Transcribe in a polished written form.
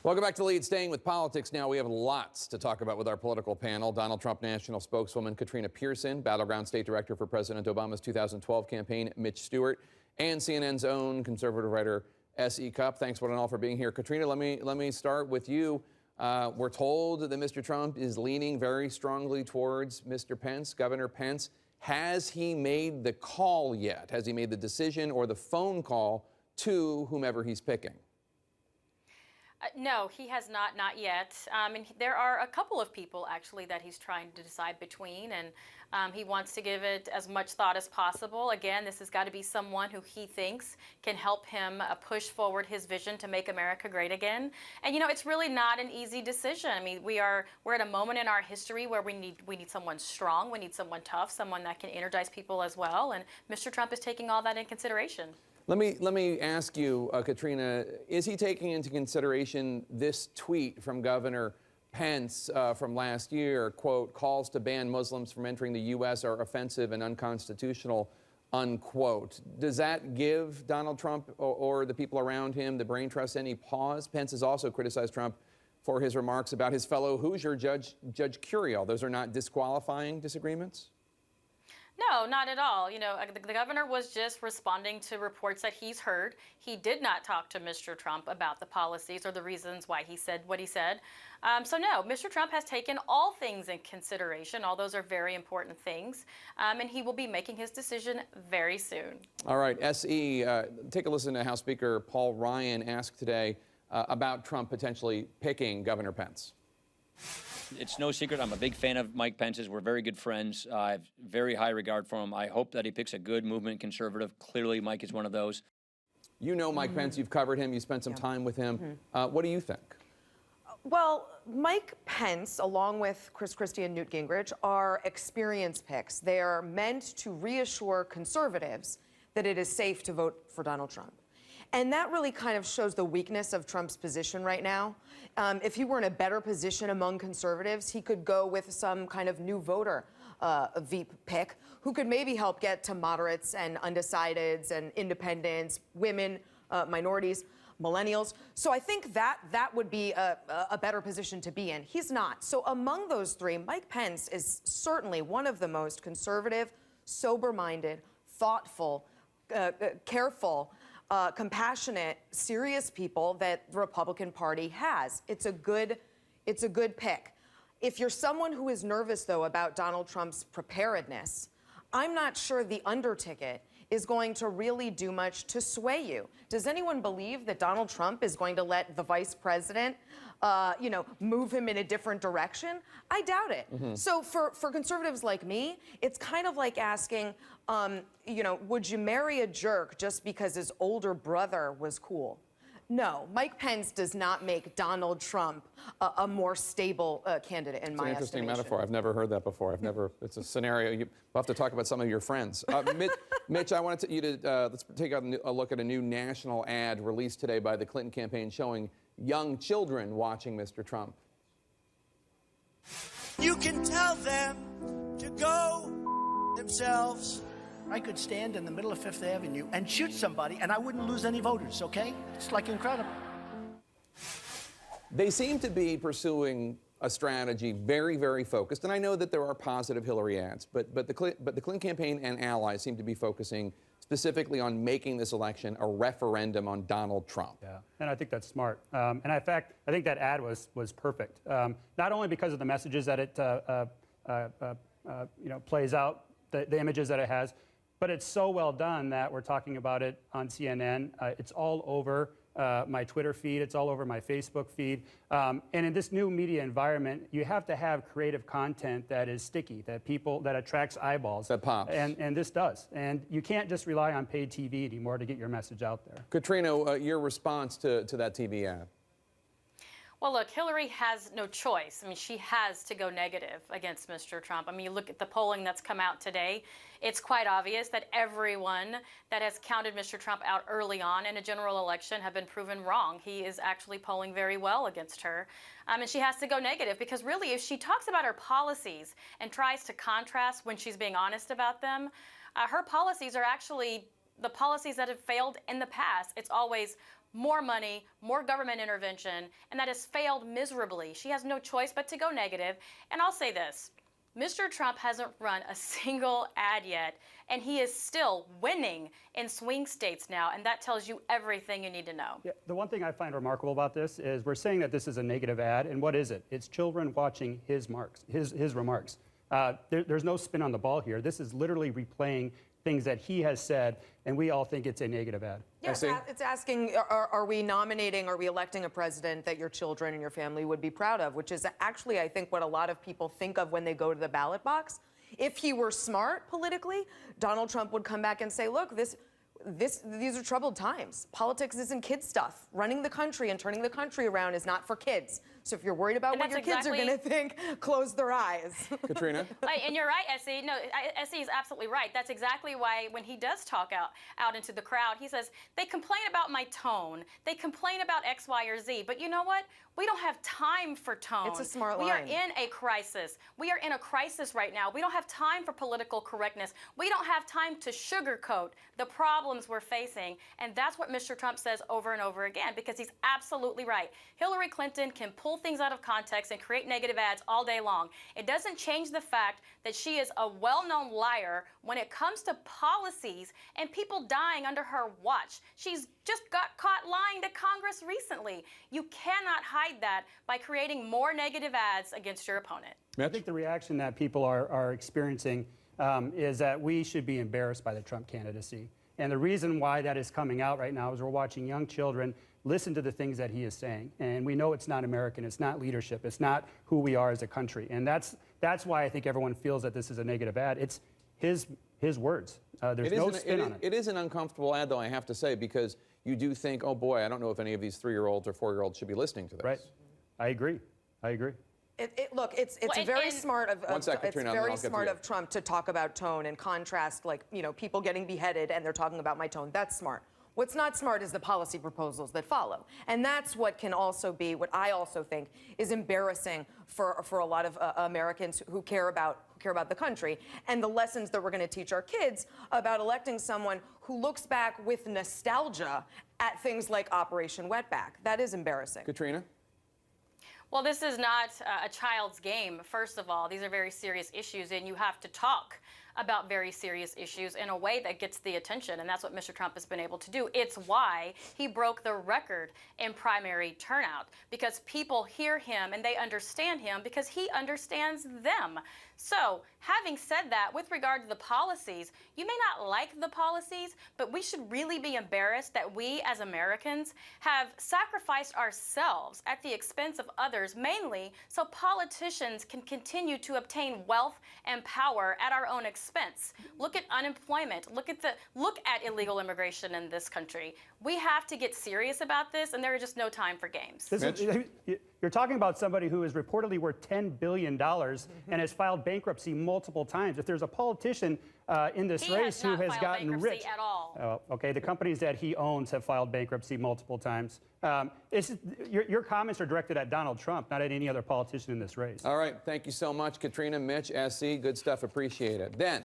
Welcome back to Lead. Staying with politics now, we have lots to talk about with our political panel. Donald Trump national spokeswoman Katrina Pearson, Battleground State Director for President Obama's 2012 campaign Mitch Stewart, and CNN's own conservative writer S.E. Cupp. Thanks one and all for being here. Katrina, let me start with you. We're told that Mr. Trump is leaning very strongly towards Mr. Pence, Governor Pence. Has he made the call yet? Has he made the decision or the phone call to whomever he's picking? No, he has not yet. And there are a couple of people, actually, that he's trying to decide between, and he wants to give it as much thought as possible. Again, this has got to be someone who he thinks can help him push forward his vision to make America great again. And, you know, it's really not an easy decision. I mean, we're at a moment in our history where we need someone strong, we need someone tough, someone that can energize people as well, and Mr. Trump is taking all that in consideration. Let me ask you, Katrina, is he taking into consideration this tweet from Governor Pence from last year, quote, calls to ban Muslims from entering the U.S. are offensive and unconstitutional, unquote. Does that give Donald Trump or the people around him, the brain trust, any pause? Pence has also criticized Trump for his remarks about his fellow Hoosier, Judge Curiel. Those are not disqualifying disagreements? No, not at all. You know, the governor was just responding to reports that he's heard. He did not talk to Mr. Trump about the policies or the reasons why he said what he said. So no, Mr. Trump has taken all things in consideration. All those are very important things. And he will be making his decision very soon. All right, S.E., take a listen to House Speaker Paul Ryan ask today about Trump potentially picking Governor Pence. It's no secret I'm a big fan of Mike Pence's. We're very good friends. I have very high regard for him. I hope that he picks a good movement conservative. Clearly, Mike is one of those. You know Mike Pence. You've covered him. You spent some time with him. What do you think? Well, Mike Pence, along with Chris Christie and Newt Gingrich, are experience picks. They are meant to reassure conservatives that it is safe to vote for Donald Trump. And that really kind of shows the weakness of Trump's position right now. If he were in a better position among conservatives, he could go with some kind of new voter Veep pick who could maybe help get to moderates and undecideds and independents, women, minorities, millennials. So I think that would be a better position to be in. He's not. So among those three, Mike Pence is certainly one of the most conservative, sober-minded, thoughtful, careful, compassionate, serious people that the Republican Party has. It's a good pick. If you're someone who is nervous, though, about Donald Trump's preparedness, I'm not sure the underticket is going to really do much to sway you. Does anyone believe that Donald Trump is going to let the vice president, move him in a different direction? I doubt it. So for conservatives like me, it's kind of like asking, would you marry a jerk just because his older brother was cool? No, Mike Pence does not make Donald Trump a more stable candidate in my estimation. It's an interesting metaphor. I've never heard that before. It's a scenario. We'll have to talk about some of your friends. Mitch, I wanted you to, let's take a look at a new national ad released today by the Clinton campaign showing young children watching Mr. Trump. You can tell them to go themselves. I could stand in the middle of Fifth Avenue and shoot somebody, and I wouldn't lose any voters, okay? It's like incredible. They seem to be pursuing a strategy very, very focused, and I know that there are positive Hillary ads, but the Clinton campaign and allies seem to be focusing specifically on making this election a referendum on Donald Trump. Yeah, and I think that's smart. And in fact, I think that ad was perfect, not only because of the messages that it plays out, the images that it has, but it's so well done that we're talking about it on CNN. It's all over my Twitter feed. It's all over my Facebook feed. And in this new media environment, you have to have creative content that is sticky, that attracts eyeballs. That pops. And this does. And you can't just rely on paid TV anymore to get your message out there. Katrina, your response to that TV ad? Well, look, Hillary has no choice. I mean, she has to go negative against Mr. Trump. I mean, you look at the polling that's come out today. It's quite obvious that everyone that has counted Mr. Trump out early on in a general election have been proven wrong. He is actually polling very well against her. And she has to go negative because really, if she talks about her policies and tries to contrast when she's being honest about them, her policies are actually the policies that have failed in the past. It's always more money, more government intervention, and that has failed miserably. She has no choice but to go negative. And I'll say this. Mr. Trump hasn't run a single ad yet, and he is still winning in swing states now, and that tells you everything you need to know. Yeah, the one thing I find remarkable about this is we're saying that this is a negative ad, and what is it? It's children watching his remarks. There's no spin on the ball here. This is literally replaying things that he has said, and we all think it's a negative ad. Yes, it's asking, are we electing a president that your children and your family would be proud of, which is actually, I think, what a lot of people think of when they go to the ballot box. If he were smart politically, Donald Trump would come back and say, look, these are troubled times. Politics isn't kid stuff. Running the country and turning the country around is not for kids. So if you're worried about what your kids are going to think, close their eyes. Katrina? And you're right, Essie. No, Essie is absolutely right. That's exactly why when he does talk out into the crowd, he says, they complain about my tone. They complain about X, Y, or Z. But you know what? We don't have time for tone. It's a smart line. We are in a crisis. We are in a crisis right now. We don't have time for political correctness. We don't have time to sugarcoat the problems we're facing. And that's what Mr. Trump says over and over again, because he's absolutely right. Hillary Clinton can pull things out of context and create negative ads all day long. It doesn't change the fact that she is a well-known liar when it comes to policies and people dying under her watch. She's just got caught lying to Congress recently. You cannot hide that by creating more negative ads against your opponent. I think the reaction that people are experiencing is that we should be embarrassed by the Trump candidacy. And the reason why that is coming out right now is we're watching young children listen to the things that he is saying. And we know it's not American, it's not leadership, it's not who we are as a country. And that's why I think everyone feels that this is a negative ad. It's his words. There's no spin on it. It is an uncomfortable ad, though, I have to say, because you do think, oh boy, I don't know if any of these 3-year-olds or 4-year-olds should be listening to this. Right. I agree. Look, it's very smart of Trump to talk about tone and contrast, like, people getting beheaded and they're talking about my tone. That's smart. What's not smart is the policy proposals that follow. And that's what can also be, what I also think is embarrassing for a lot of Americans who care about the country, and the lessons that we're going to teach our kids about electing someone who looks back with nostalgia at things like Operation Wetback. That is embarrassing. Katrina? Well, this is not a child's game, first of all. These are very serious issues, and you have to talk about very serious issues in a way that gets the attention, and that's what Mr. Trump has been able to do. It's why he broke the record in primary turnout, because people hear him and they understand him because he understands them. So, having said that, with regard to the policies, you may not like the policies, but we should really be embarrassed that we as Americans have sacrificed ourselves at the expense of others, mainly so politicians can continue to obtain wealth and power at our own expense. Look at unemployment. Look at illegal immigration in this country. We have to get serious about this, and there is just no time for games. You're talking about somebody who is reportedly worth $10 billion and has filed bankruptcy multiple times. If there's a politician in this race who has gotten rich at all. Okay, the companies that he owns have filed bankruptcy multiple times. Your comments are directed at Donald Trump, not at any other politician in this race. All right, thank you so much, Katrina, Mitch, SC. Good stuff, appreciate it. Then.